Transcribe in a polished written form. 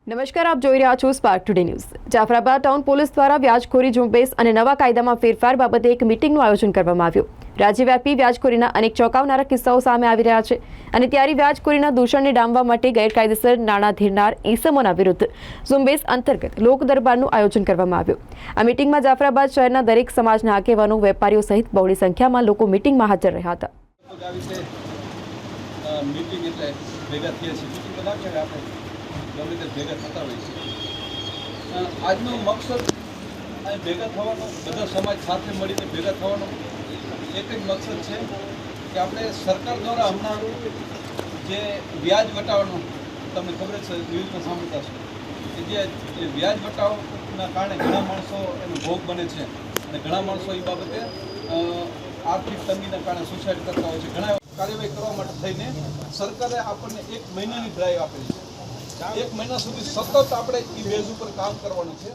નમસ્કાર, આપ જોઈ રહ્યા છો spark today news. Jafrabad town police દ્વારા વ્યાજખોરી ઝુંબેશ અને નવા કાયદામાં ફેરફાર બાબતે એક મીટિંગનું આયોજન કરવામાં આવ્યું। રાજ્યવ્યાપી વ્યાજખોરીના અનેક ચોંકાવનારા કિસ્સાઓ સામે આવી રહ્યા છે અને ત્યારે વ્યાજખોરીના દૂષણને ડામવા માટે ગેરકાયદેસર નાણાં ધીરનાર ઈસમોના વિરુદ્ધ ઝુંબેશ અંતર્ગત લોક દરબારનું આયોજન કરવામાં આવ્યું। આ મીટિંગમાં જાફરાબાદ શહેરના દરેક સમાજના આગેવાનો, વેપારીઓ સહિત બહોળી સંખ્યામાં લોકો મીટિંગમાં હાજર રહ્યા હતા। ગમે તે ભેગા થતા હોય છે। આજનો મકસદ ભેગા થવાનો, બધા સમાજ સાથે મળીને ભેગા થવાનો એક જ મકસદ છે કે આપણે સરકાર દ્વારા હમણાં જે વ્યાજ વટાવવાનો, તમને ખબર છે, ન્યૂઝમાં સાંભળતા છો કે જે વ્યાજ વટાવના કારણે ઘણા માણસો એનો ભોગ બને છે અને ઘણા માણસો એ બાબતે આર્થિક તંગીના કારણે સુસાઇડ કરતા હોય છે। ઘણા કાર્યવાહી કરવા માટે થઈને સરકારે આપણને 1 મહિનાની ડ્રાઈવ આપેલી છે। 1 મહિના સુધી સતત આપણે એ બેઝ ઉપર કામ કરવાનું છે।